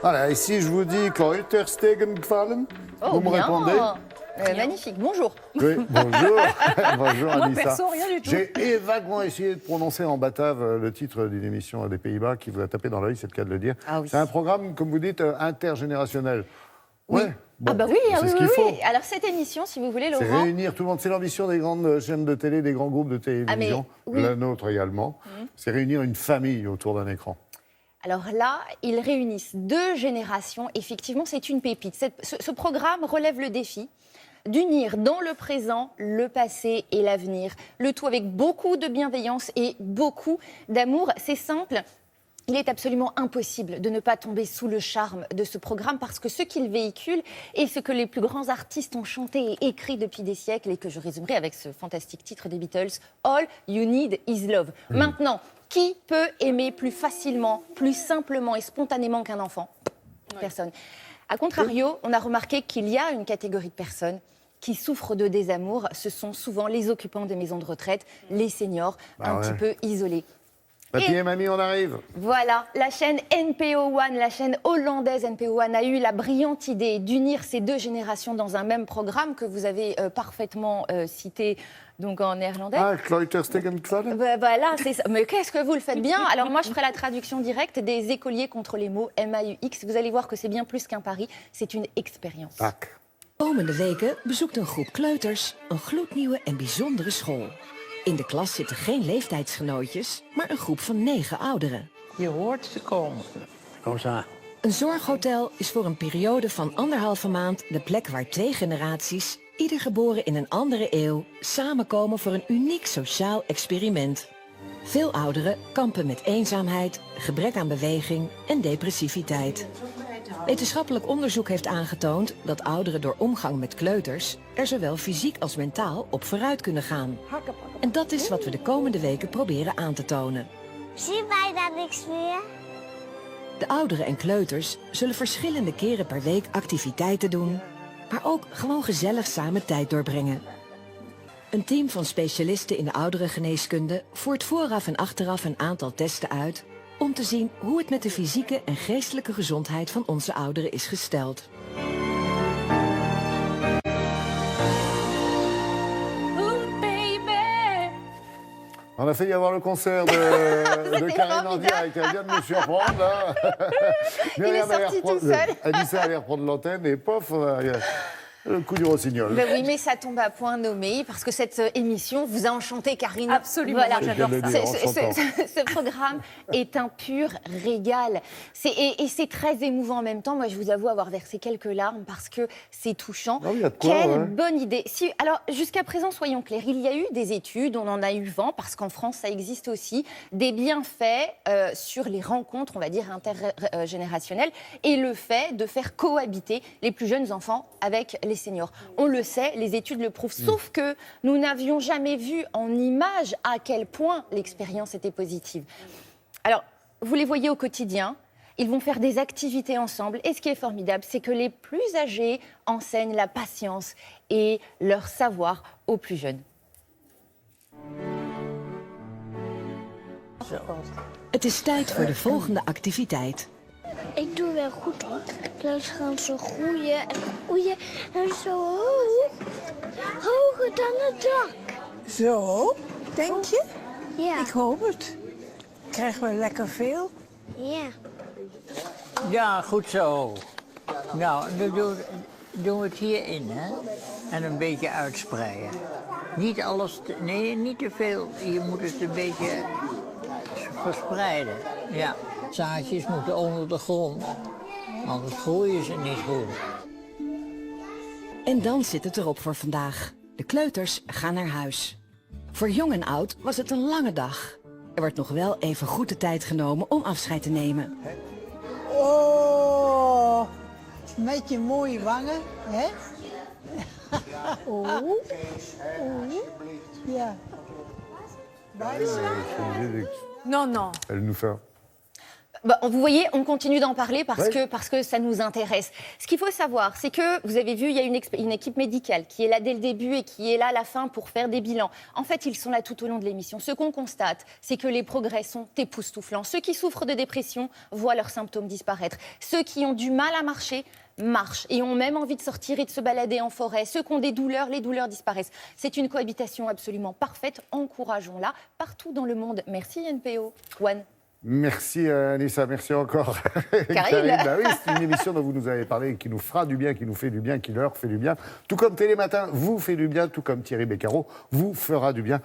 Voilà, et si je vous dis Kleuterstegen gefallen, vous me bien. répondez? Magnifique, bonjour. Oui, bonjour. Bonjour Moi, Anissa. perso, rien du tout. J'ai vaguement essayé de prononcer en batave le titre d'une émission des Pays-Bas qui vous a tapé dans l'œil, c'est le cas de le dire. Ah oui. C'est un programme, comme vous dites, intergénérationnel. Oui. Ouais, bon, Ah bah oui, c'est ce qu'il faut. Alors cette émission, si vous voulez, C'est Laurent... réunir tout le monde. C'est l'ambition des grandes chaînes de télé, des grands groupes de télévision, oui. la nôtre également. C'est réunir une famille autour d'un écran. Alors là, ils réunissent deux générations. Effectivement, c'est une pépite. Ce programme relève le défi d'unir dans le présent le passé et l'avenir. Le tout avec beaucoup de bienveillance et beaucoup d'amour. C'est simple. Il est absolument impossible de ne pas tomber sous le charme de ce programme parce que ce qu'il véhicule est ce que les plus grands artistes ont chanté et écrit depuis des siècles et que je résumerai avec ce fantastique titre des Beatles, All You Need Is Love. Maintenant, qui peut aimer plus facilement, plus simplement et spontanément qu'un enfant? Personne. A contrario, on a remarqué qu'il y a une catégorie de personnes qui souffrent de désamour. Ce sont souvent les occupants des maisons de retraite, les seniors, un petit peu isolés. Papy et mamie, on arrive. Voilà, la chaîne NPO One, la chaîne hollandaise NPO One a eu la brillante idée d'unir ces deux générations dans un même programme que vous avez parfaitement cité donc en néerlandais. Ah, Kleuterstegen gefallen. Voilà, c'est ça. Mais qu'est-ce que vous le faites bien. Alors moi, je ferai la traduction directe des écoliers contre les mots MAUX. Vous allez voir que c'est bien plus qu'un pari, c'est une expérience. Tac. Komende weken bezoekt een groep kleuters een gloednieuwe en bijzondere school. In de klas zitten geen leeftijdsgenootjes, maar een groep van 9 ouderen. Je hoort ze komen. Kom zo. Een zorghotel is voor een periode van 1,5 maand de plek waar 2 generaties, ieder geboren in een andere eeuw, samenkomen voor een uniek sociaal experiment. Veel ouderen kampen met eenzaamheid, gebrek aan beweging en depressiviteit. Wetenschappelijk onderzoek heeft aangetoond dat ouderen door omgang met kleuters er zowel fysiek als mentaal op vooruit kunnen gaan. En dat is wat we de komende weken proberen aan te tonen. Zien wij dan niks meer? De ouderen en kleuters zullen verschillende keren per week activiteiten doen, maar ook gewoon gezellig samen tijd doorbrengen. Een team van specialisten in de ouderengeneeskunde voert vooraf en achteraf een aantal testen uit om te zien hoe het met de fysieke en geestelijke gezondheid van onze ouderen is gesteld. On a failli avoir le concert de Karine en direct. Elle vient de me surprendre, là. Il est sorti tout seul. Anissa allait reprendre l'antenne et pof, le coup du rossignol. Ben oui, mais ça tombe à point nommé parce que cette émission vous a enchanté, Karine. Absolument, Voilà. moi, j'adore ça. Ce programme est un pur régal. Et c'est très émouvant en même temps. Moi, je vous avoue avoir versé quelques larmes parce que c'est touchant. Ah oui, il y a de quoi, Quelle ouais. bonne idée. Alors, jusqu'à présent, soyons clairs, il y a eu des études, on en a eu vent, parce qu'en France, ça existe aussi, des bienfaits sur les rencontres, on va dire, intergénérationnelles et le fait de faire cohabiter les plus jeunes enfants avec les seniors. On le sait, les études le prouvent, sauf que nous n'avions jamais vu en image à quel point l'expérience était positive. Alors, vous les voyez au quotidien, ils vont faire des activités ensemble et ce qui est formidable, c'est que les plus âgés enseignent la patience et leur savoir aux plus jeunes. Het is tijd voor de volgende activiteit. Ik doe wel goed hoor. Dan gaan ze groeien en groeien en zo hoog. Hoger dan het dak. Zo, denk je? Ja. Ik hoop het. Krijgen we lekker veel? Ja. Ja, goed zo. Nou, dan doen we het hierin, hè. En een beetje uitspreiden. Niet alles, nee, niet te veel. Je moet het een beetje verspreiden. Ja, zaadjes moeten onder de grond. Anders groeien ze niet goed. En dan zit het erop voor vandaag. De kleuters gaan naar huis. Voor jong en oud was het een lange dag. Er wordt nog wel even goed de tijd genomen om afscheid te nemen. Oh, met je mooie wangen, hè? Oh, ja. Non, non. Elle nous fait. Bah, vous voyez, on continue d'en parler parce Ouais. que ça nous intéresse. Ce qu'il faut savoir, c'est que, vous avez vu, il y a une équipe médicale qui est là dès le début et qui est là à la fin pour faire des bilans. En fait, ils sont là tout au long de l'émission. Ce qu'on constate, c'est que les progrès sont époustouflants. Ceux qui souffrent de dépression voient leurs symptômes disparaître. Ceux qui ont du mal à marcher marchent et ont même envie de sortir et de se balader en forêt. Ceux qui ont des douleurs, les douleurs disparaissent. C'est une cohabitation absolument parfaite. Encourageons-la partout dans le monde. Merci NPO. One. Merci Anissa, merci encore. Karine. Bah oui, c'est une émission dont vous nous avez parlé, qui nous fera du bien, qui nous fait du bien, qui leur fait du bien. Tout comme Télématin vous fait du bien, tout comme Thierry Beccaro vous fera du bien.